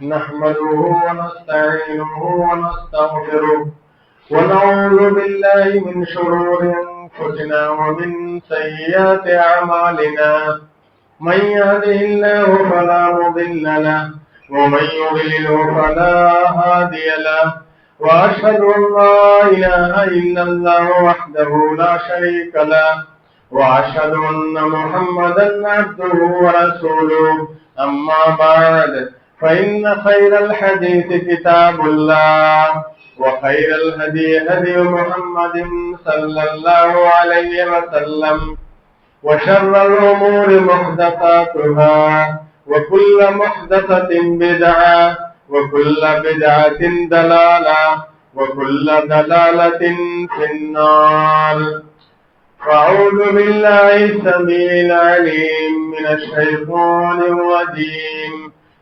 نحمده ونستعينه ونستغفره ونعوذ بالله من شرور أنفسنا ومن سيئات أعمالنا. من يهده الله فلا مضل له ومن يضلله فلا هادي له، وأشهد أن لا إله إلا الله وحده لا شريك له، وأشهد أن محمدا عبده ورسوله. أما بعد، فإن خير الحديث كتاب الله، وخير الهدي هدي محمد صلى الله عليه وسلم، وشر الأمور محدثاتها، وكل محدثة بدعة، وكل بدعة ضلالة، وكل ضلالة في النار. أعوذ بالله السميع العليم من الشيطان الرجيم.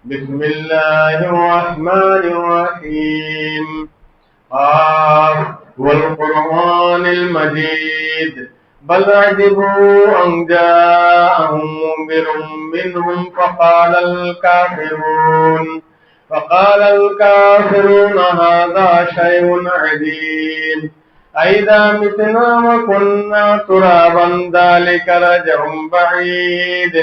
بسم الله الرحمن الرحيم. والقرآن المجيد، بل عجبوا أن جاءهم منذر منهم فقال الكافرون هذا شيء عجيب، أئذا متنا وكنا ترابا ذلك رجع بعيد.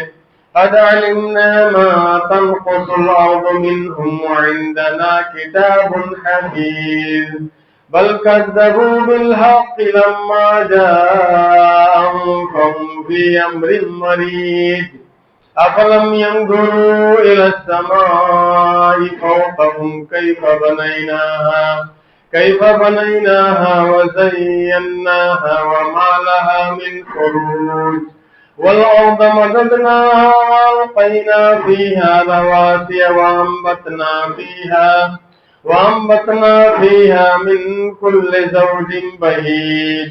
قد علمنا ما تنقص الأرض منهم وعندنا كتاب حفيظ. بل كذبوا بالحق لما جاءهم فهم في أمر مريج. أفلم ينظروا إلى السماء فوقهم كيف بنيناها وزيناها وما لها من فروج. والأرض مددناها وألقينا فيها رواسي وأنبتنا فيها من كل زوج بهيج،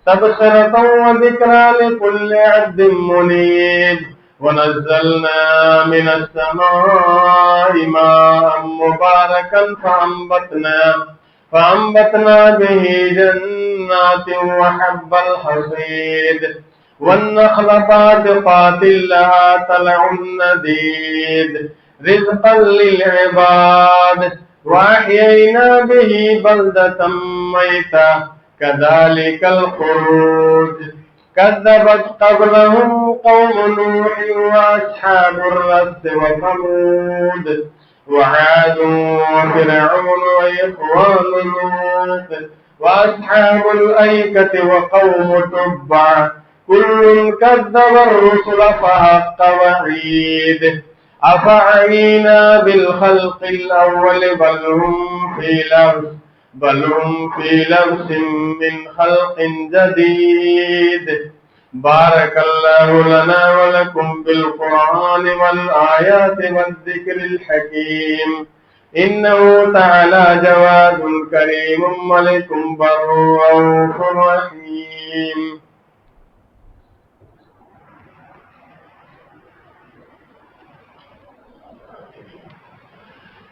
تبصرة وذكرى لكل عبد منيب. ونزلنا من السماء ماء مباركا فأنبتنا به جنات وحب الحصيد، والنخل باسقات لها طلع نضيد، رزقا للعباد. وأحيينا به بلدة ميتة كذلك الخروج. كذبت قبلهم قوم نوح وأصحاب الرس وثمود وعاد وفرعون وإخوان لوط وأصحاب الأيكة وقوم تبع، كل كذب الرسل فحق وعيد. أفعينا بالخلق الأول بل هم في لبس من خلق جديد. بارك الله لنا ولكم بالقرآن والآيات والذكر الحكيم. إنه تعالى جواد كريم ملك بر رؤوف رحيم.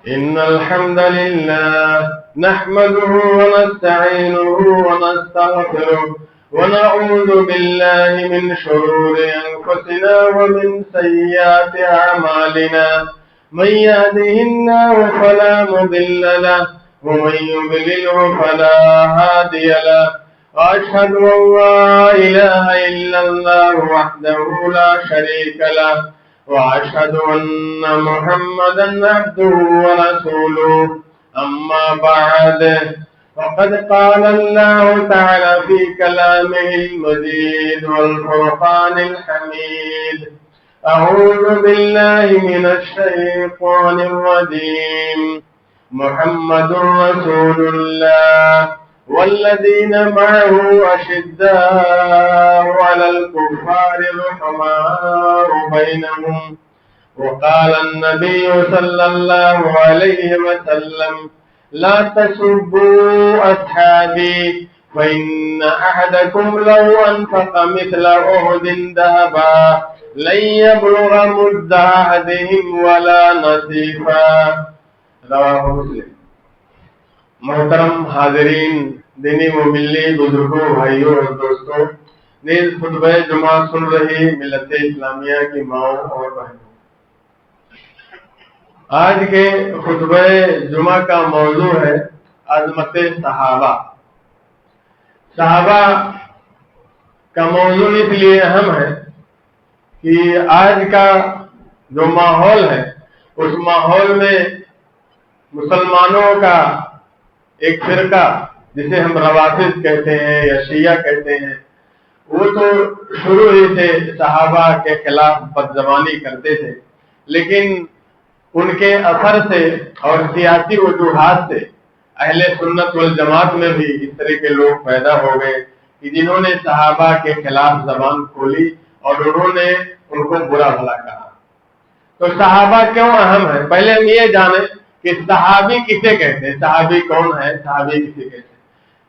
إن الحمد لله نحمده ونستعينه ونستغفره، ونعوذ بالله من شرور أنفسنا ومن سيئات أعمالنا. من يهده الله فلا مضل له ومن يضلله فلا هادي له. وأشهد أن لا إله إلا الله وحده لا شريك له، وأشهد أن محمدا عبده ورسوله. أما بعد، فقد قال الله تعالى في كلامه المجيد والفرقان الحميد: أعوذ بالله من الشيطان الرجيم. محمد رسول الله والذين معه أشداء على الكفار رحماء بينهم. وقال النبي صلى الله عليه وسلم: لا تسبوا أصحابي، فإن أحدكم لو أنفق مثل أحد ذهبا لن يبلغ مد أحدهم ولا نصيفا. رواہ مسلم۔ محترم حاضرین، دینی و ملی بزرگوں، بھائیوں اور دوستوں، نیز خطبہ جمعہ سن رہی ملت اسلامیہ کی ماؤں اور بہنوں، آج کے خطبہ جمعہ کا موضوع ہے عظمت صحابہ۔ صحابہ کا موضوع اس لیے اہم ہے کہ آج کا جو ماحول ہے اس ماحول میں مسلمانوں کا ایک فرقہ جسے ہم روافض کہتے ہیں یا شیعہ کہتے ہیں، وہ تو شروع ہی سے صحابہ کے خلاف بدزبانی کرتے تھے، لیکن ان کے اثر سے اور سیاسی وجوہات سے اہل سنت والجماعت میں بھی اس طرح کے لوگ پیدا ہو گئے کہ جنہوں نے صحابہ کے خلاف زبان کھولی اور انہوں نے ان کو برا بھلا کہا۔ تو صحابہ کیوں اہم ہے؟ پہلے ہم یہ جانیں کہ صحابی کسے کہتے ہیں، صحابی کون ہے، صحابی کسے کہتے ہیں۔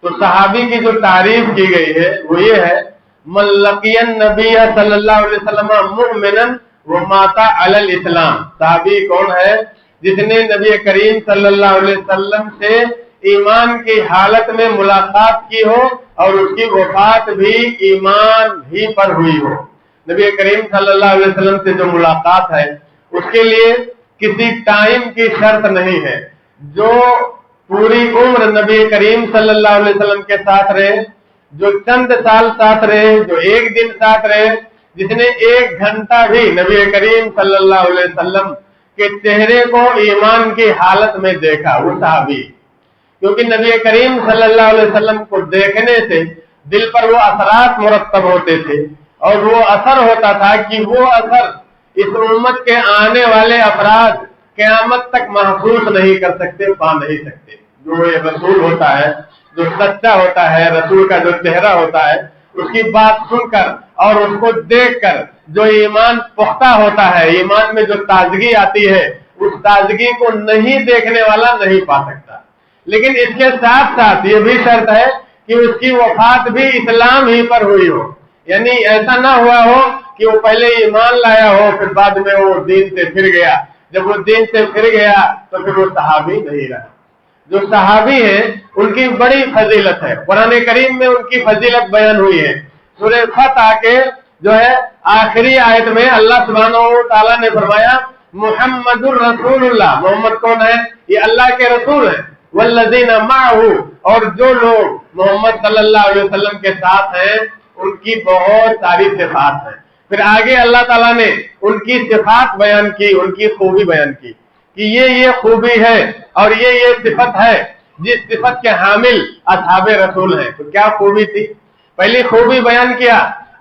تو صحابی کی جو تعریف کی گئی ہے وہ یہ ہے، من لقی النبی صلی اللہ علیہ وسلم مؤمنا ومات علی الاسلام۔ صحابی کون ہے؟ جس نے نبی کریم صلی اللہ علیہ وسلم سے ایمان کی حالت میں ملاقات کی ہو اور اس کی وفات بھی ایمان ہی پر ہوئی ہو۔ نبی کریم صلی اللہ علیہ وسلم سے جو ملاقات ہے اس کے لیے کسی ٹائم کی شرط نہیں ہے۔ جو پوری عمر نبی کریم صلی اللہ علیہ وسلم کے ساتھ رہے، جو چند سال ساتھ رہے، جو ایک دن ساتھ رہے، جس نے ایک گھنٹہ بھی نبی کریم صلی اللہ علیہ وسلم کے چہرے کو ایمان کی حالت میں دیکھا، وہ صحابی۔ کیونکہ نبی کریم صلی اللہ علیہ وسلم کو دیکھنے سے دل پر وہ اثرات مرتب ہوتے تھے، اور وہ اثر ہوتا تھا کہ وہ اثر اس امت کے آنے والے افراد قیامت تک محسوس نہیں کر سکتے، پا نہیں سکتے۔ جو یہ رسول ہوتا ہے، جو سچا ہوتا ہے، رسول کا جو چہرہ ہوتا ہے، اس کی بات سن کر اور اس کو دیکھ کر جو ایمان پختہ ہوتا ہے، ایمان میں جو تازگی آتی ہے، اس تازگی کو نہیں دیکھنے والا نہیں پا سکتا۔ لیکن اس کے ساتھ ساتھ یہ بھی شرط ہے کہ اس کی وفات بھی اسلام ہی پر ہوئی ہو، یعنی ایسا نہ ہوا ہو کہ وہ پہلے ایمان لایا ہو پھر بعد میں وہ دین سے پھر گیا۔ جب وہ دین سے پھر گیا تو پھر وہ صحابی نہیں رہا۔ جو صحابی ہیں ان کی بڑی فضیلت ہے، قرآن کریم میں ان کی فضیلت بیان ہوئی ہے۔ سورہ فتح کے جو ہے آخری آیت میں اللہ سبحانہ و تعالیٰ نے فرمایا محمد الرسول اللہ، محمد کون ہے؟ یہ اللہ کے رسول ہیں، والذین معہ، اور جو لوگ محمد صلی اللہ علیہ وسلم کے ساتھ ہیں ان کی بہت ساری صفات ہیں۔ پھر آگے اللہ تعالیٰ نے ان کی صفات بیان کی، ان کی خوبی بیان کی کہ یہ خوبی ہے اور یہ صفت ہے جس صفت کے حامل اصحاب رسول ہیں۔ تو کیا خوبی تھی؟ پہلی خوبی بیان کیا،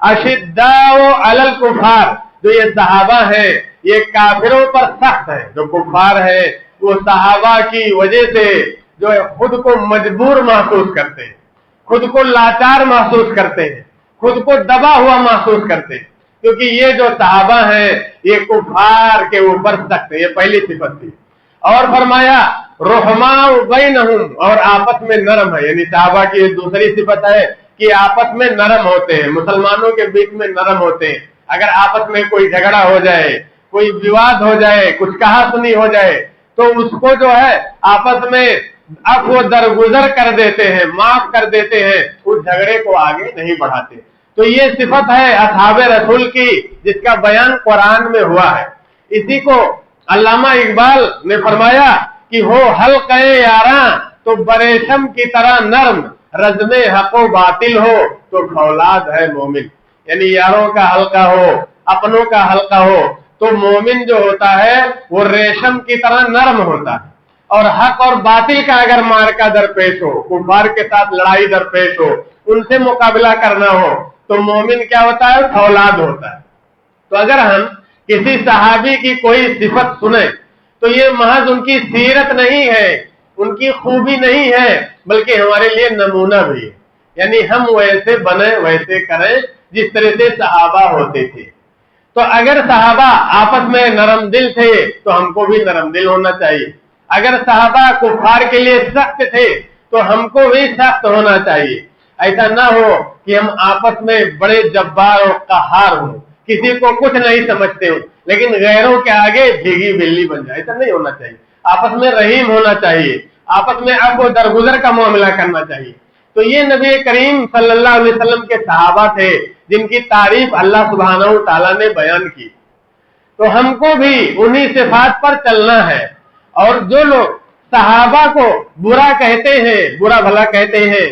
اشداء علی الکفار، جو یہ صحابہ ہیں یہ کافروں پر سخت ہے۔ جو کفار ہیں وہ صحابہ کی وجہ سے جو ہے خود کو مجبور محسوس کرتے ہیں، خود کو لاچار محسوس کرتے ہیں، خود کو دبا ہوا محسوس کرتے ہیں، کیونکہ یہ جو صحابہ ہیں یہ کفار کے اوپر سخت ہے۔ یہ پہلی صفت تھی۔ اور فرمایا رحماء بینہم، اور آپس میں نرم ہے، یعنی صحابہ کی دوسری صفت ہے کہ آپس میں نرم ہوتے ہیں، مسلمانوں کے بیچ میں نرم ہوتے ہیں۔ اگر آپس میں کوئی جھگڑا ہو جائے، کوئی وواد ہو جائے، کچھ کہا سنی ہو جائے تو اس کو جو ہے آپس میں عفو درگزر کر دیتے ہیں، معاف کر دیتے ہیں، اس جھگڑے کو آگے نہیں بڑھاتے۔ تو یہ صفت ہے اصحاب رسول کی جس کا بیان قرآن میں ہوا ہے۔ اسی کو علامہ اقبال نے فرمایا کہ ہو حلقہ یاراں تو بریشم کی طرح نرم، رزم حق و باطل ہو تو فولاد ہے مومن۔ یعنی یاروں کا حلقہ ہو، اپنوں کا حلقہ ہو تو مومن جو ہوتا ہے وہ ریشم کی طرح نرم ہوتا ہے، اور حق اور باطل کا اگر مارکا درپیش ہو، کفار کے ساتھ لڑائی درپیش ہو، ان سے مقابلہ کرنا ہو تو مومن کیا ہوتا ہے؟ فولاد ہوتا ہے۔ تو اگر ہم کسی صحابی کی کوئی صفت سنیں تو یہ محض ان کی سیرت نہیں ہے، ان کی خوبی نہیں ہے، بلکہ ہمارے لیے نمونہ بھی ہے، یعنی ہم ویسے بنیں، ویسے کریں جس طرح سے صحابہ ہوتے تھے۔ تو اگر صحابہ آپس میں نرم دل تھے تو ہم کو بھی نرم دل ہونا چاہیے۔ اگر صحابہ کفار کے لیے سخت تھے تو ہم کو بھی سخت ہونا چاہیے۔ ایسا نہ ہو کہ ہم آپس میں بڑے جبار اور قہار ہوں، کسی کو کچھ نہیں سمجھتے ہوں لیکن غیروں کے آگے بھیگی بلی بن جائے، ایسا نہیں ہونا چاہیے۔ آپس میں رحیم ہونا چاہیے، آپس میں عفو درگزر کا معاملہ کرنا چاہیے۔ تو یہ نبی کریم صلی اللہ علیہ وسلم کے صحابہ تھے جن کی تعریف اللہ سبحانہ و تعالیٰ نے بیان کی۔ تو हमको भी उन्हीं सिफात पर चलना है। और जो लोग सहाबा को बुरा कहते हैं, बुरा भला कहते हैं,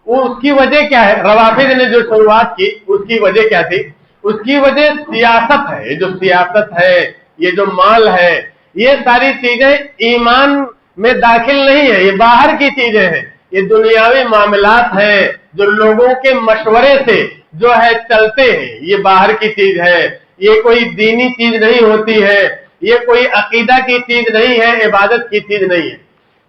वो उसकी वजह क्या है? रवाफिद ने जो शुरुआत की उसकी वजह क्या थी? उसकी वजह सियासत है। ये जो सियासत है, ये जो माल है, ये सारी चीजें ईमान में दाखिल नहीं है, ये बाहर की चीजें हैं, ये दुनियावी मामलात हैं जो लोगों के मशवरे से जो है चलते हैं, ये बाहर की चीज है, ये कोई दीनी चीज नहीं होती है, ये कोई अकीदा की चीज नहीं है, इबादत की चीज नहीं है।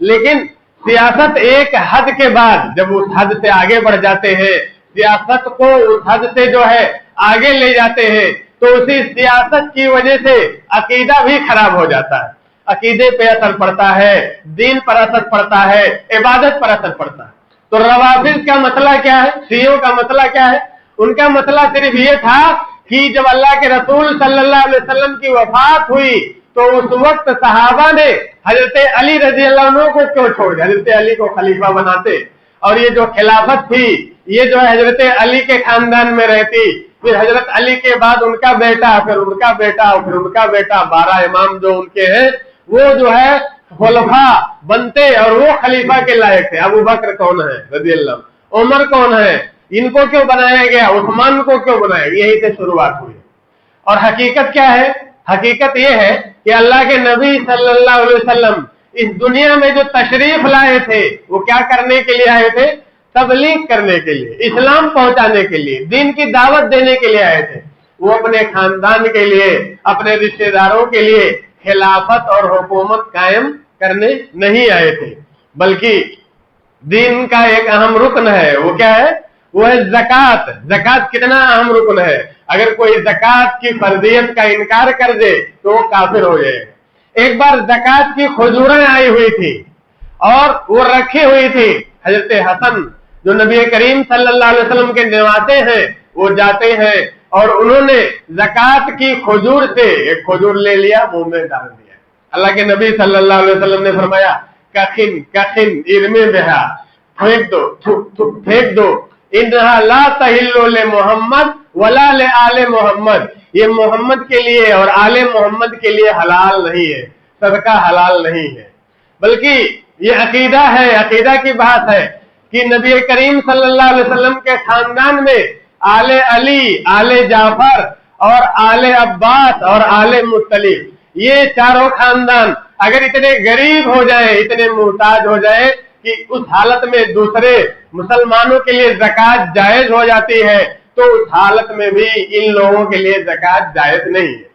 लेकिन सियासत एक हद के बाद जब उस हद से आगे बढ़ जाते हैं, सियासत को उस हद से जो है आगे ले जाते हैं, तो उसी सियासत की वजह से अकीदा भी खराब हो जाता है, अकीदे पे असर पड़ता है, दीन पर असर पड़ता है, इबादत पर असर पड़ता है। तो रवाफिज का मसला क्या है? शियों का मसला क्या है? उनका मसला सिर्फ ये था कि जब अल्लाह के रसूल सल्लल्लाहु अलैहि वसल्लम की वफात हुई तो उस वक्त सहाबा ने हजरत अली रजी अल्लाह अन्हु को क्यों छोड़ दिया? हजरत अली को खलीफा बनाते और ये जो खिलाफत थी ये जो है हजरत अली के खानदान में रहती, फिर हजरत अली के बाद उनका बेटा, फिर उनका बेटा, फिर उनका बेटा, 12 इमाम जो उनके हैं वो जो है खुलफा बनते और वो खलीफा के लायक थे। अबू बकर कौन है रजी अल्लाह, उमर कौन है, इनको क्यों बनाया गया, उस्मान को क्यों बनाया? यही से शुरुआत हुई। और हकीकत क्या है? हकीकत ये है कि अल्लाह के नबी सल्लल्लाहु अलैहि वसल्लम इस दुनिया में जो तशरीफ लाए थे वो क्या करने के लिए आए थे? तबलीग करने के लिए, इस्लाम पहुंचाने के लिए, दीन की दावत देने के लिए आए थे। वो अपने खानदान के लिए, अपने रिश्तेदारों के लिए खिलाफत और हुकूमत कायम करने नहीं आए थे, बल्कि दीन का एक अहम रुकन है। वो क्या है? वो है ज़कात। ज़कात कितना अहम रुकन है। अगर कोई ज़कात की फर्जियत का इनकार कर दे तो वो काफिर हो जाएगा। एक बार ज़कात की खुजूरें आई हुई थी और वो रखी हुई थी। हजरत हसन जो नबी करीम सल्लल्लाहु अलैहि वसल्लम के निवासे हैं वो जाते हैं और उन्होंने ज़कात की खुजूर से एक खुजूर ले लिया, मुंह में डाल दिया। अल्लाह के नबी सल्लल्लाहु अलैहि वसल्लम ने फरमाया कखिन कखिन इरमे बहा, फेंक दो, फेंक दो, इन्हा ला तहिल्लु ले मोहम्मद वला ले आले मोहम्मद, ये मोहम्मद के लिए और आले मोहम्मद के लिए हलाल नहीं है, सदका हलाल नहीं है। बल्कि ये अकीदा है, अकीदा की बात है कि नबी करीम सल्लल्लाहु अलैहि वसल्लम के खानदान में आले अली, आले जाफर और आले अब्बास और आले मुत्तलिब, ये चारों खानदान अगर इतने गरीब हो जाए, इतने मुहताज हो जाए कि उस हालत में दूसरे मुसलमानों के लिए ज़कात जायज हो जाती है, तो उस हालत में भी इन लोगों के लिए ज़कात जायज नहीं है।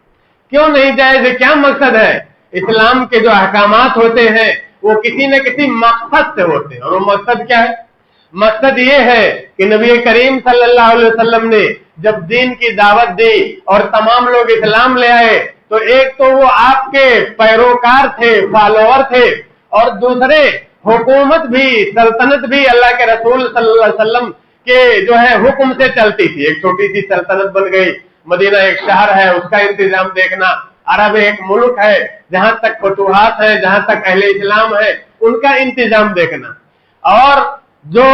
क्यों नहीं जायज है? क्या मकसद है? इस्लाम के जो अहकामात होते हैं वो किसी न किसी मकसद से होते हैं, और वो मकसद क्या है? मकसद ये है कि नबी करीम सल्लल्लाहु अलैहि वसल्लम ने जब दीन की दावत दी और तमाम लोग इस्लाम ले आए, तो एक तो वो आपके पैरोकार थे, फॉलोअर थे, और दूसरे हुकूमत भी, सल्तनत भी अल्लाह के रसूल सल्लल्लाहु अलैहि वसल्लम के जो है हुक्म से चलती थी। एक छोटी सी सल्तनत बन गई, मदीना एक शहर है, उसका इंतजाम देखना, अरब एक मुल्क है, जहां तक फतूहात है, जहां तक अहले इस्लाम है, उनका इंतजाम देखना। और जो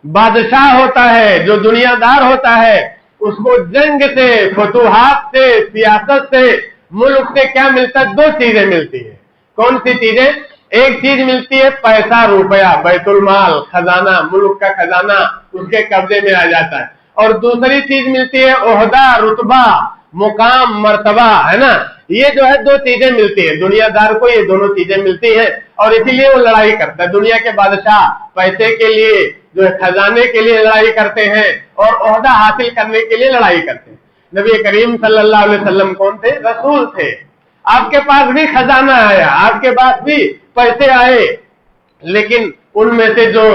बादशाह होता है, जो दुनियादार होता है, उसको जंग से, फतूहात से, सियासत से, मुल्क से क्या मिलता है? 2 चीजें मिलती है। कौन सी चीजें? एक चीज मिलती है पैसा, रुपया, बैतुल माल, खजाना, मुल्क का खजाना उसके कब्जे में आ जाता है। और दूसरी चीज मिलती है ओहदा, रुतबा, मुकाम, मर्तबा, है ना। ये जो है 2 चीजें मिलती है दुनियादार को, ये दोनों चीजें मिलती है और इसीलिए वो लड़ाई करता है। दुनिया के बादशाह पैसे के लिए, जो है खजाने के लिए लड़ाई करते हैं और ओहदा हासिल करने के लिए लड़ाई करते हैं। नबी करीम सल्लल्लाहु अलैहि वसल्लम कौन थे? रसूल थे। आपके पास भी खजाना आया, आपके पास भी पैसे आए, लेकिन उनमें से जो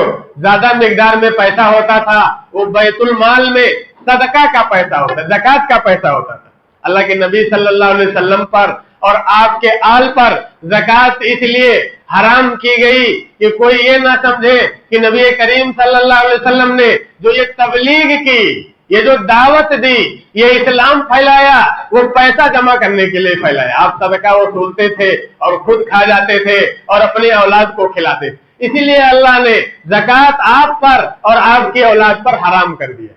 ज्यादा मिकदार में पैसा होता था वो बैतुल माल में सदका का पैसा होता, ज़कात का पैसा होता था। अल्लाह के नबी सल्लल्लाहु अलैहि वसल्लम पर और आपके आल पर ज़कात इसलिए हराम की गई कि कोई ये ना समझे कि नबी करीम सल्लल्लाहु अलैहि वसल्लम ने जो ये तबलीग की, ये जो दावत दी, ये इस्लाम फैलाया, वो पैसा जमा करने के लिए फैलाया। आप सदका वसूलते थे और खुद खा जाते थे और अपनी औलाद को खिलाते थे। इसीलिए अल्लाह ने ज़कात आप पर और आपकी औलाद पर हराम कर दिया।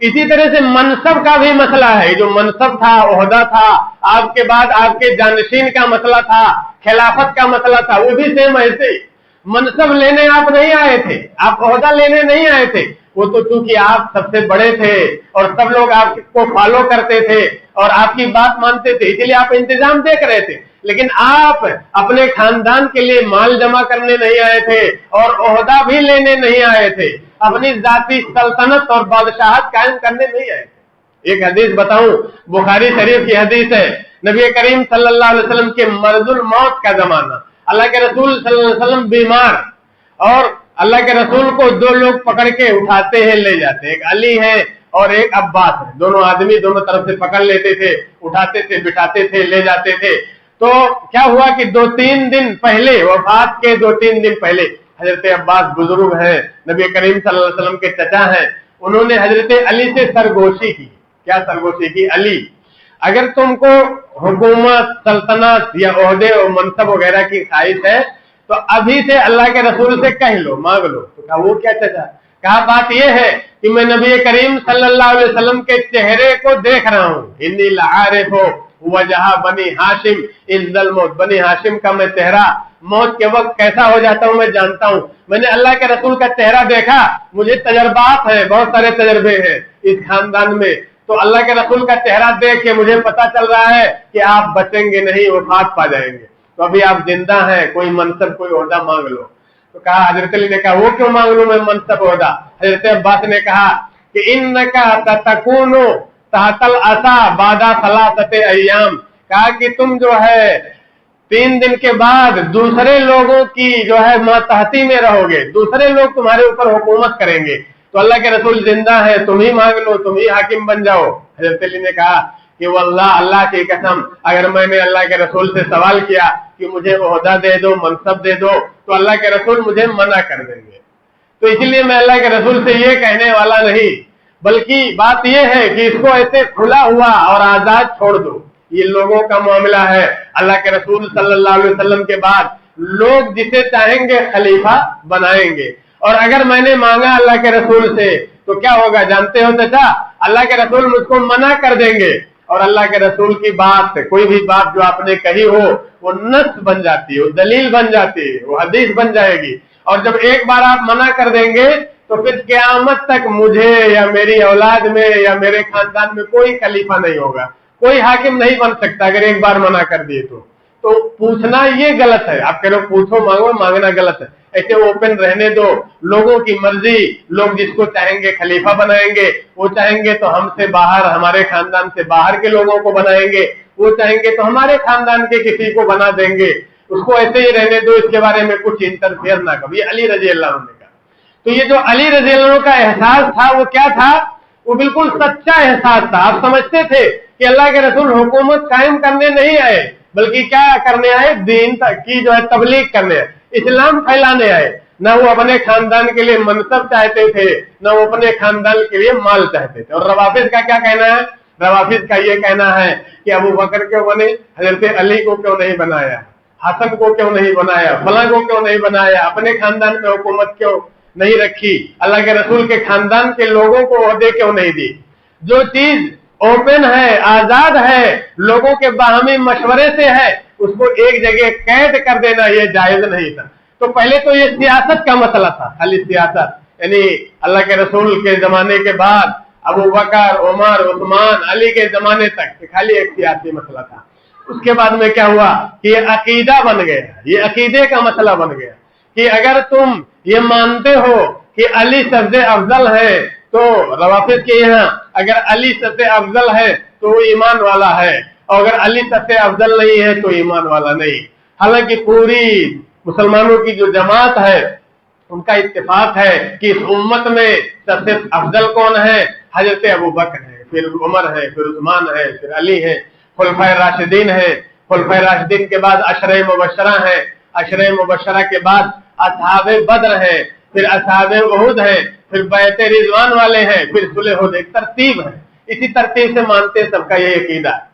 इसी तरह से मनसब का भी मसला है। जो मनसब था, ओहदा था, आपके बाद आपके जानशीन का मसला था, खिलाफत का मसला था, वो भी सेम ऐसे। मनसब लेने आप नहीं आए थे, आप ओहदा लेने नहीं आए थे, वो तो चूंकि आप सबसे बड़े थे और सब लोग आपको फॉलो करते थे और आपकी बात मानते थे, इसलिए आप इंतजाम देख रहे थे। लेकिन आप अपने खानदान के लिए माल जमा करने नहीं आए थे और ओहदा भी लेने नहीं आए थे, अपनी जाती सल्तनत और बादशाहत कायम करने नहीं आए थे। एक हदीस बताऊं, बुखारी शरीफ की हदीस है। नबी करीम सल्लल्लाहु अलैहि वसल्लम के मर्जुल मौत का जमाना, अल्लाह के रसूल सल्लल्लाहु अलैहि वसल्लम बीमार, और अल्लाह के रसूल को दो लोग पकड़ के उठाते हैं, ले जाते हैं। एक अली है और एक अब्बास है। दोनों आदमी दोनों तरफ से पकड़ लेते थे, उठाते थे, बिठाते थे, ले जाते थे। तो क्या हुआ कि 2-3 दिन पहले, वफात के 2-3 दिन पहले, हजरत अब्बास बुजुर्ग हैं, नबी करीम सल्लल्लाहु अलैहि वसल्लम के चचा हैं, उन्होंने हजरत अली से सरगोशी की। क्या सरगोशी की? अली, अगर तुमको हुकूमत, सल्तनत या ओहदे और मनसब वगैरह की ख्वाहिश है तो अभी से अल्लाह के रसूल से कह लो, मांग लो। तो कहा वो क्या चचा? कहा बात यह है कि मैं नबी करीम सल्लल्लाहु अलैहि वसल्लम के चेहरे को देख रहा हूँ। इन्नी लआरिफु वजह बनी हाशिम इंदल मौत, बनी हाशिम का मैं चेहरा मौत के वक्त कैसा हो जाता हूँ मैं जानता हूँ। मैंने अल्लाह के रसूल का चेहरा देखा, मुझे तजर्बात है, बहुत सारे तजर्बे हैं इस खानदान में। तो अल्लाह के रसूल का चेहरा देख के मुझे पता चल रहा है कि आप बचेंगे नहीं, वफात पा जाएंगे। तो अभी आप जिंदा हैं, कोई मनसब, कोई ओहदा मांग लो। तो कहा, हजरत अली ने कहा वो क्यों मांग लूं मैं मनसब ओहदा? हजरत अब्बास ने कहा कि इन्नका ततकूनु तहतल असा बादा सलासते अय्याम, कहा कि तुम जो है 3 दिन के बाद दूसरे लोगों की जो है मातहती में रहोगे, दूसरे लोग तुम्हारे ऊपर हुकूमत करेंगे। तो अल्लाह के रसूल जिंदा है, तुम ही मांग लो, तुम ही हाकिम बन जाओ। हजरत अली ने कहा कि वल्लाह, अल्लाह की कसम, अगर मैंने अल्लाह के रसूल से सवाल किया कि मुझे ओहदा दे दो, मनसब दे दो, तो अल्लाह के रसूल मुझे मना कर देंगे। तो इसलिए मैं अल्लाह के रसूल से ये कहने वाला नहीं, बल्कि बात यह है कि इसको ऐसे खुला हुआ और आजाद छोड़ दो। ये लोगों का मामला है। अल्लाह के रसूल सल्लल्लाहु अलैहि वसल्लम के बाद लोग जिसे चाहेंगे खलीफा बनाएंगे। और अगर मैंने मांगा अल्लाह के रसूल से तो क्या होगा जानते हो चाचा? अल्लाह के रसूल मुझको मना कर देंगे और अल्लाह के रसूल की बात, कोई भी बात जो आपने कही हो वो नस बन जाती है, वो दलील बन जाती है, वो हदीस बन जाएगी। और जब एक बार आप मना कर देंगे तो फिर क़यामत तक मुझे या मेरी औलाद में या मेरे खानदान में कोई खलीफा नहीं होगा, कोई हाकिम नहीं बन सकता अगर एक बार मना कर दिए तो पूछना ये गलत है। आप कह रहे हो पूछो मांगो, मांगना गलत है। ऐसे ओपन रहने दो, लोगों की मर्जी, लोग जिसको चाहेंगे खलीफा बनाएंगे, वो चाहेंगे तो हमसे बाहर, हमारे खानदान से बाहर के लोगों को बनाएंगे, वो चाहेंगे तो हमारे खानदान के किसी को बना देंगे, उसको ऐसे ही रहने दो, इसके बारे में कुछ इंटरफेयर ना करो। ये अली रजी अल्लाह ने कहा। तो ये जो अली रजी अल्लाह का एहसास था वो क्या था? वो बिल्कुल सच्चा एहसास था। आप समझते थे कि अल्लाह के रसूल हुकूमत कायम करने नहीं आए, बल्कि क्या करने आए? दीन की जो है तबलीग करने आए, इस्लाम फैलाने आए। न वो अपने खानदान के लिए मनसब चाहते थे, न वो अपने खानदान के लिए माल चाहते थे। और रवाफिज का क्या कहना है? रवाफिज का ये कहना है कि अबू बकर क्यों बने, हजरत अली को क्यों नहीं बनाया, हसन को क्यों नहीं बनाया, फला को क्यों नहीं बनाया, अपने खानदान में हुकूमत क्यों नहीं रखी, अल्लाह के रसूल के खानदान के लोगों को ओहदे क्यों नहीं दी? जो चीज ओपन है, आजाद है, लोगों के बाहमी मशवरे से है, उसको एक जगह कैद कर देना ये जायज नहीं था। तो पहले तो ये सियासत का मसला था, खाली सियासत, यानी अल्लाह के रसूल के जमाने के बाद अबू बकर, उमर, उस्मान, अली के जमाने तक खाली एक सियासी मसला था। उसके बाद में क्या हुआ कि ये अकीदा बन गया, ये अकीदे का मसला बन गया कि अगर तुम ये मानते हो कि अली सबसे अफजल है तो रवाफिज के यहाँ अगर अली सबसे अफजल है तो वो ईमान वाला है, और अगर अली सबसे अफजल नहीं है तो ईमान वाला नहीं। हालांकि पूरी मुसलमानों की जो जमात है उनका इत्तेफाक है कि इस उम्मत में सबसे अफजल कौन है? हजरत अबू बकर है, फिर उमर है, फिर उस्मान है, फिर अली है, खुलफाए राशिदीन है। खुलफाए राशिदीन के बाद अशरे मुबशरा है, अशरे मुबशरा के बाद असहाबे बद्र है, फिर असहाबे उहुद है, फिर बैते रिजवान वाले हैं, फिर सुलह हुदैबिया। एक तरतीब है, इसी तरतीब से मानते हैं, सबका ये अकीदा है।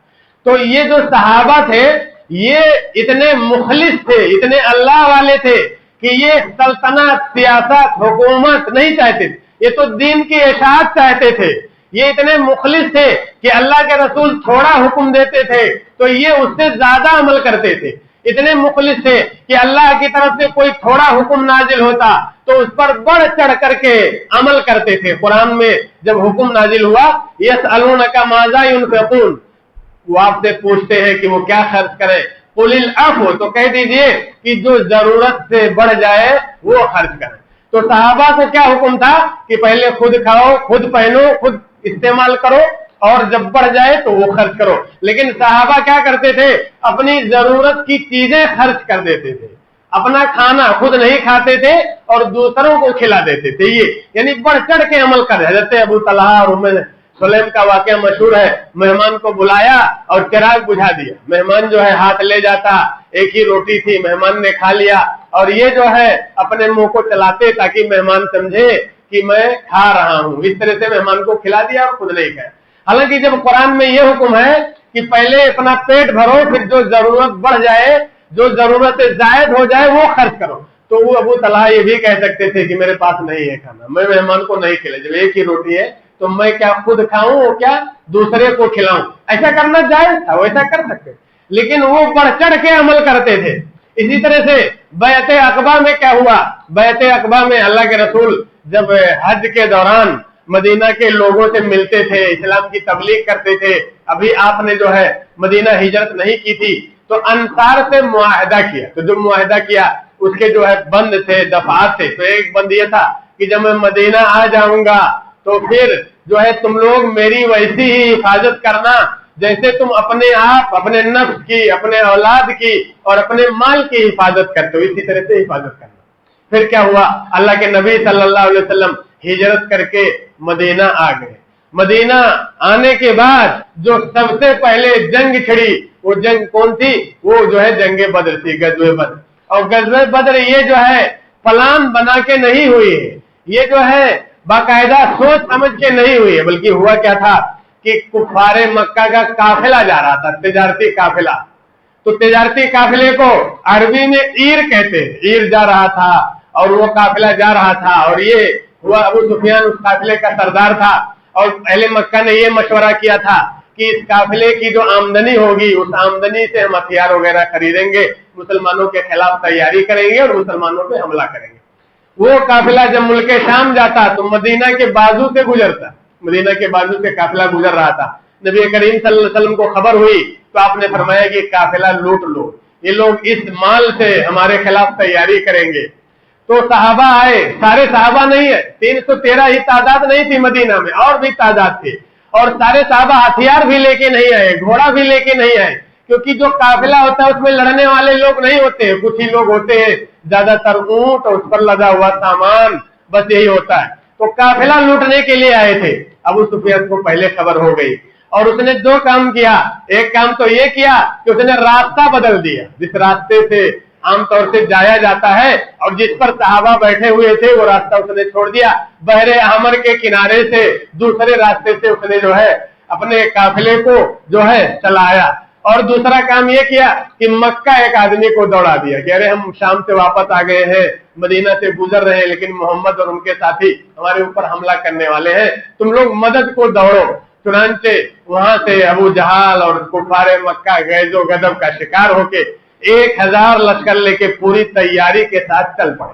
तो ये जो सहाबा थे ये इतने मुखलिस थे, इतने अल्लाह वाले थे कि ये सल्तनत, सियासत, हुकूमत नहीं चाहते थे, ये तो दीन की इशाअत चाहते थे یہ اتنے مخلص تھے کہ اللہ کے رسول تھوڑا حکم دیتے تھے تو یہ اس سے زیادہ عمل کرتے تھے، اتنے مخلص تھے کہ اللہ کی طرف سے کوئی تھوڑا حکم نازل ہوتا تو اس پر بڑھ چڑھ کر کے عمل کرتے تھے۔ قرآن میں جب حکم نازل ہوا یسألونک ماذا ينفقون، وہ آپ سے پوچھتے ہیں کہ وہ کیا خرچ کریں، قل العفو، تو کہہ دیجئے کہ جو ضرورت سے بڑھ جائے وہ خرچ کریں۔ تو صحابہ کو کیا حکم تھا کہ پہلے خود کھاؤ، خود پہنو، خود استعمال کرو، اور جب بڑھ جائے تو وہ خرچ کرو۔ لیکن صحابہ کیا کرتے تھے، اپنی ضرورت کی چیزیں خرچ کر دیتے تھے، اپنا کھانا خود نہیں کھاتے تھے اور دوسروں کو کھلا دیتے تھے، یہ یعنی بڑھ چڑھ کے عمل کر رہے۔ حضرت ابو طلحہ اور ام سلیم کا واقعہ مشہور ہے، مہمان کو بلایا اور چراغ بجھا دیا، مہمان جو ہے ہاتھ لے جاتا، ایک ہی روٹی تھی، مہمان نے کھا لیا اور یہ جو ہے اپنے منہ کو چلاتے تاکہ مہمان سمجھے کہ میں کھا رہا ہوں، اس طرح سے مہمان کو کھلا دیا اور خود نہیں کھایا۔ حالانکہ جب قرآن میں یہ حکم ہے کہ پہلے اپنا پیٹ بھرو، پھر جو ضرورت بڑھ جائے، جو ضرورت زائد ہو جائے وہ خرچ کرو، تو وہ ابو طلحہ یہ بھی کہہ سکتے تھے کہ میرے پاس نہیں ہے کھانا، میں مہمان کو نہیں کھلا، جب ایک ہی روٹی ہے تو میں کیا خود کھاؤں اور کیا دوسرے کو کھلاؤں، ایسا کرنا جائز تھا، وہ ایسا کر سکتے، لیکن وہ بڑھ چڑھ کے عمل کرتے تھے۔ اسی طرح سے بیعت عقبہ میں کیا ہوا، بیعت عقبہ میں اللہ کے رسول جب حج کے دوران مدینہ کے لوگوں سے ملتے تھے، اسلام کی تبلیغ کرتے تھے، ابھی آپ نے جو ہے مدینہ ہجرت نہیں کی تھی، تو انصار سے معاہدہ کیا، تو جو معاہدہ کیا اس کے جو ہے بند تھے، دفعات تھے، تو ایک بند یہ تھا کہ جب میں مدینہ آ جاؤں گا تو پھر جو ہے تم لوگ میری ویسی ہی حفاظت کرنا جیسے تم اپنے آپ، اپنے نفس کی، اپنے اولاد کی اور اپنے مال کی حفاظت کرتے ہو، اسی طرح سے حفاظت کرنا۔ پھر کیا ہوا، اللہ کے نبی صلی اللہ علیہ وسلم ہجرت کر کے مدینہ آ گئے۔ مدینہ آنے کے بعد جو سب سے پہلے جنگ چھڑی، وہ جنگ کون تھی، وہ جو ہے جنگ بدر تھی، غزوہ بدر۔ اور غزوہ بدر یہ جو ہے پلان بنا کے نہیں ہوئی ہے، یہ جو ہے باقاعدہ سوچ سمجھ کے نہیں ہوئی ہے، بلکہ ہوا کیا تھا کہ کفار مکہ کا قافلہ جا رہا تھا، تجارتی قافلہ، تو تجارتی قافلے کو عربی میں ایر کہتے ہیں، ایر جا رہا تھا اور وہ قافلہ جا رہا تھا، اور یہ ہوا ابو سفیان اس قافلے کا سردار تھا، اور اہل مکہ نے یہ مشورہ کیا تھا کہ اس قافلے کی جو آمدنی ہوگی اس آمدنی سے ہم ہتھیار وغیرہ خریدیں گے، مسلمانوں کے خلاف تیاری کریں گے اور مسلمانوں پہ حملہ کریں گے۔ وہ قافلہ جب ملک شام جاتا تو مدینہ کے بازو سے گزرتا، مدینہ کے بازو سے قافلہ گزر رہا تھا، نبی کریم صلی اللہ علیہ وسلم کو خبر ہوئی تو آپ نے فرمایا کہ قافلہ لوٹ لو، یہ لوگ اس مال سے ہمارے خلاف تیاری کریں گے۔ تو صحابہ آئے، سارے صحابہ نہیں ہے، 313 ہی تعداد نہیں تھی مدینہ میں، اور بھی تعداد تھی، اور سارے صحابہ ہتھیار بھی لے کے نہیں آئے، گھوڑا بھی لے کے نہیں آئے، کیونکہ جو قافلہ ہوتا ہے اس میں لڑنے والے لوگ نہیں ہوتے، کچھ ہی لوگ ہوتے ہیں، زیادہ تر اونٹ اور اس پر لدا ہوا سامان، بس یہی ہوتا ہے۔ تو قافلہ لوٹنے کے لیے آئے تھے، ابو سفیان کو پہلے خبر ہو گئی، اور اس نے دو کام کیا، ایک کام تو یہ کیا کہ اس نے راستہ بدل دیا، جس راستے سے عام طور سے جایا جاتا ہے اور جس پر صحابہ بیٹھے ہوئے تھے وہ راستہ اس نے چھوڑ دیا، بحر احمر کے کنارے سے دوسرے راستے سے اس نے جو ہے اپنے قافلے کو جو ہے چلایا۔ اور دوسرا کام یہ کیا کہ مکہ ایک آدمی کو دوڑا دیا کہ ارے ہم شام سے واپس آ گئے ہیں، مدینہ سے گزر رہے ہیں، لیکن محمد اور ان کے ساتھی ہمارے اوپر حملہ کرنے والے ہیں، تم لوگ مدد کو دوڑو۔ چنانچہ وہاں سے ابو جہل اور کفار مکہ غیظ و غضب کا شکار ہو کے 1000 لشکر لے کے پوری تیاری کے ساتھ چل پڑے۔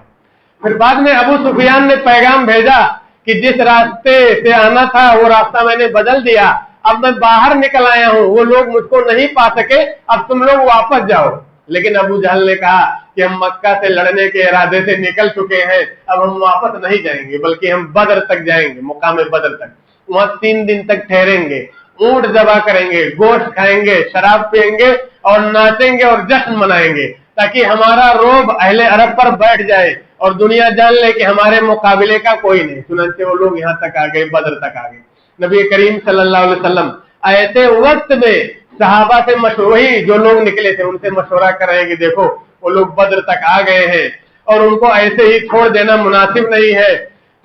پھر بعد میں ابو سفیان نے پیغام بھیجا کہ جس راستے سے آنا تھا وہ راستہ میں نے بدل دیا، اب میں باہر نکل آیا ہوں، وہ لوگ مجھ کو نہیں پا سکے، اب تم لوگ واپس جاؤ۔ لیکن ابو جہل نے کہا کہ ہم مکہ سے لڑنے کے ارادے سے نکل چکے ہیں، اب ہم واپس نہیں جائیں گے، بلکہ ہم بدر تک جائیں گے، مقام بدر تک، وہاں 3 دن تک ٹھہریں گے، اونٹ ذبح کریں گے، گوشت کھائیں گے، شراب پئیں گے اور ناچیں گے اور جشن منائیں گے، تاکہ ہمارا روب اہل عرب پر بیٹھ جائے اور دنیا جان لے کہ ہمارے مقابلے کا کوئی نہیں۔ چنانچہ وہ لوگ یہاں تک آ گئے، بدر تک آ گئے۔ نبی کریم صلی اللہ علیہ وسلم ایسے وقت میں صحابہ سے وہی جو لوگ نکلے تھے ان سے مشورہ کر رہے ہیں کہ دیکھو وہ لوگ بدر تک آ گئے ہیں اور ان کو ایسے ہی چھوڑ دینا مناسب نہیں ہے،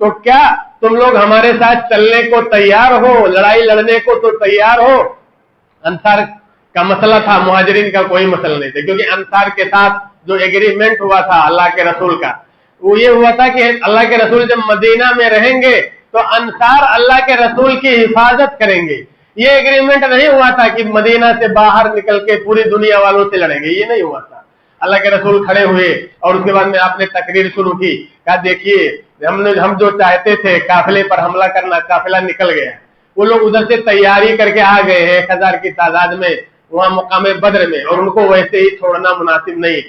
تو کیا تم لوگ ہمارے ساتھ چلنے کو تیار ہو، لڑائی لڑنے کو تو تیار ہو؟ انصار کا مسئلہ تھا، مہاجرین کا کوئی مسئلہ نہیں تھا، کیونکہ انصار کے ساتھ جو ایگریمنٹ ہوا تھا اللہ کے رسول کا، وہ یہ ہوا تھا کہ اللہ کے رسول جب مدینہ میں رہیں گے तो अंसार अल्लाह के रसूल की हिफाजत करेंगे। ये एग्रीमेंट नहीं हुआ था कि मदीना से बाहर निकल के पूरी दुनिया वालों से लड़ेंगे, ये नहीं हुआ था। अल्लाह के रसूल खड़े हुए और उसके बाद में आपने तकरीर शुरू की, कहा देखिए हम जो चाहते थे काफिले पर हमला करना, काफिला निकल गया। वो लोग उधर से तैयारी करके आ गए हैं 1000 की तादाद में वहां मुकामे बद्र में, और उनको वैसे ही छोड़ना मुनासिब नहीं।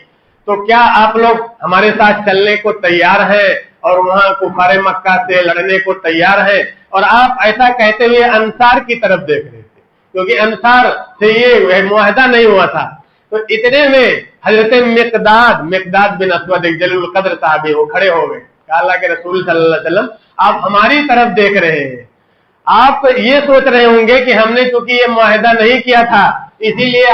तो क्या आप लोग हमारे साथ चलने को तैयार हैं और वहां कुफारे मक्का से लड़ने को तैयार हैं? और आप ऐसा कहते हुए अंसार की तरफ देख रहे थे, क्योंकि अंसार से ये मुआहदा नहीं हुआ था। तो इतने में हजरत मिकदाद बिन अस्वद जलील कद्र साहब वो खड़े हो गए। अल्लाह के रसूल सल्लल्लाहु अलैहि वसल्लम आप हमारी तरफ देख रहे हैं, आप ये सोच रहे होंगे कि हमने चूंकि ये मुआहदा नहीं किया था इसीलिए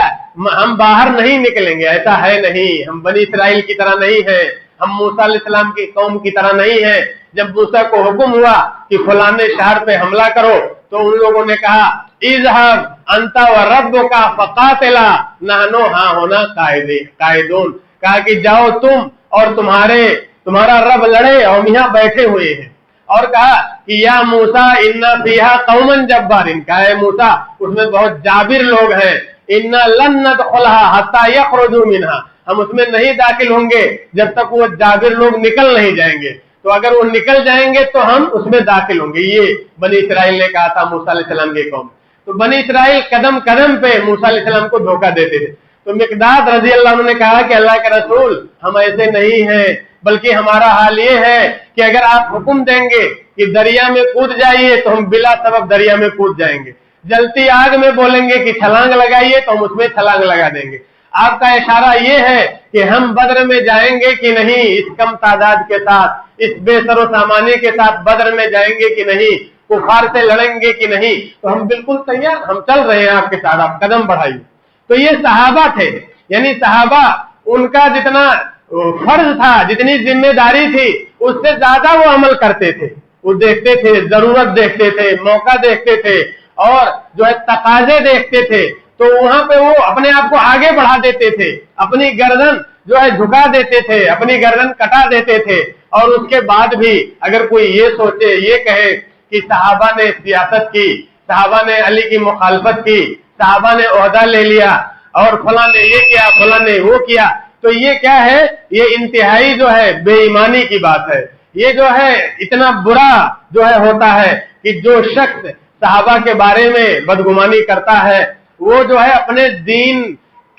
हम बाहर नहीं निकलेंगे। ऐसा है नहीं, हम बनी इस्राइल की तरह नहीं है, हम मूसा अलैहिस्सलाम की कौम की तरह नहीं है। जब मूसा को हुक्म हुआ कि फलाने शहर पे हमला करो तो उन लोगों ने कहा इज़हब अंता व रब्बुका फकातिला नहनु हाँ होना कायदून, कहा कि जाओ तुम और तुम्हारा रब लड़े, हम यहाँ बैठे हुए हैं। और कहा कि या मूसा इन्ना फीहा कौमन जब्बारिन, कहा है मूसा उसमें बहुत जाबिर लोग हैं, इन्ना लन नदखुलहा हत्ता यखरुजू मिनहा, हम उसमें नहीं दाखिल होंगे जब तक वो जाबिर लोग निकल नहीं जाएंगे, तो अगर वो निकल जाएंगे तो हम उसमें दाखिल होंगे। ये बनी इस्राइल ने कहा था मूसा अलैहिस्सलाम की कौम। तो बनी इस्राइल कदम कदम पे मूसा अलैहिस्सलाम को धोखा देते थे। तो मिकदाद रजी अल्लाह अन्हु ने कहा कि अल्लाह के रसूल हम ऐसे नहीं हैं, बल्कि हमारा हाल ये है कि अगर आप हुक्म देंगे कि दरिया में कूद जाइए तो हम बिला सबब दरिया में कूद जाएंगे, जलती आग में बोलेंगे कि छलांग लगाइए तो हम उसमें छलांग लगा देंगे। आपका इशारा ये है कि हम बद्र में जाएंगे कि नहीं, इस कम तादाद के साथ, इस बेसरो सामानी के साथ बद्र में जाएंगे कि नहीं, कुफार से लड़ेंगे कि नहीं, तो हम बिल्कुल तैयार, हम चल रहे हैं आपके साथ, आप कदम बढ़ाइए। तो ये सहाबा थे, यानी सहाबा उनका जितना फर्ज था, जितनी जिम्मेदारी थी उससे ज्यादा वो अमल करते थे। वो देखते थे, जरूरत देखते थे, मौका देखते थे और जो है तकाजे देखते थे, तो वहां पे वो अपने आप को आगे बढ़ा देते थे, अपनी गर्दन जो है झुका देते थे, अपनी गर्दन कटा देते थे। और उसके बाद भी अगर कोई ये सोचे, ये कहे कि सहाबा ने सियासत की, सहाबा ने अली की मुखालफत की, सहाबा ने ओहदा ले लिया और फलां ने ये किया, फलां ने वो किया, तो ये क्या है, ये इंतहाई जो है बेईमानी की बात है। ये जो है इतना बुरा जो है होता है कि जो शख्स सहाबा के बारे में बदगुमानी करता है वो जो है अपने दीन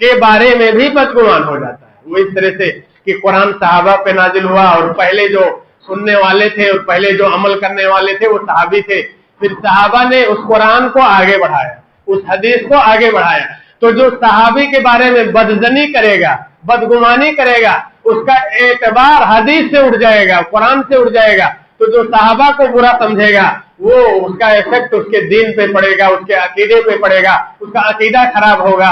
के बारे में भी बदगुमान हो जाता है। वो इस तरह से कि कुरान सहाबा पे नाजिल हुआ और पहले जो सुनने वाले थे और पहले जो अमल करने वाले थे वो सहाबी थे, फिर सहाबा ने उस कुरान को आगे बढ़ाया, उस हदीस को आगे बढ़ाया। तो जो सहाबी के बारे में बदजनी करेगा, बदगुमानी करेगा, उसका एतबार हदीस से उठ जाएगा, कुरान से उठ जाएगा। तो जो सहाबा को बुरा समझेगा वो उसका इफेक्ट उसके दीन पे पड़ेगा, उसके अकीदे पे पड़ेगा, उसका अकीदा खराब होगा।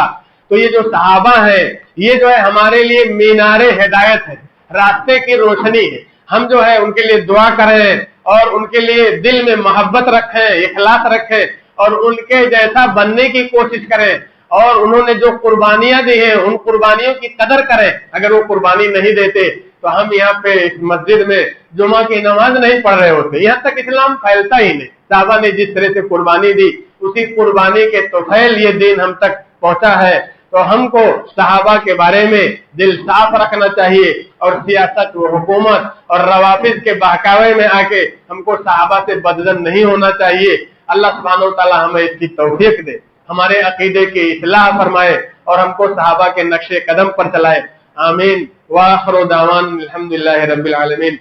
तो ये जो सहाबा है ये जो है हमारे लिए मीनारे हिदायत है, रास्ते की रोशनी है। हम जो है उनके लिए दुआ करें और उनके लिए दिल में मोहब्बत रखें, इखलास रखें और उनके जैसा बनने की कोशिश करें। और उन्होंने जो कुर्बानियां दी हैं उन कुर्बानियों की कदर करें। अगर वो कुर्बानी नहीं देते तो हम यहाँ पे इस मस्जिद में जुमा की नमाज नहीं पढ़ रहे होते, यहाँ तक इस्लाम फैलता ही नहीं। साहबा ने जिस तरह से कुर्बानी दी उसी कुर्बानी के तोफैल ये दिन हम तक पहुंचा है। तो हमको सहाबा के बारे में दिल साफ रखना चाहिए और सियासत व हुकूमत और रवाफिज के बहकावे में आके हमको सहाबा से बदजन नहीं होना चाहिए। अल्लाह सुब्हानहू व तआला हमें इसकी तौफीक दे, हमारे अकीदे की इस्लाह फरमाए और हमको सहाबा के नक्शे कदम पर चलाए। आमीन। व आखिरु दावाना अल्हम्दुलिल्लाहि रब्बिल आलमीन।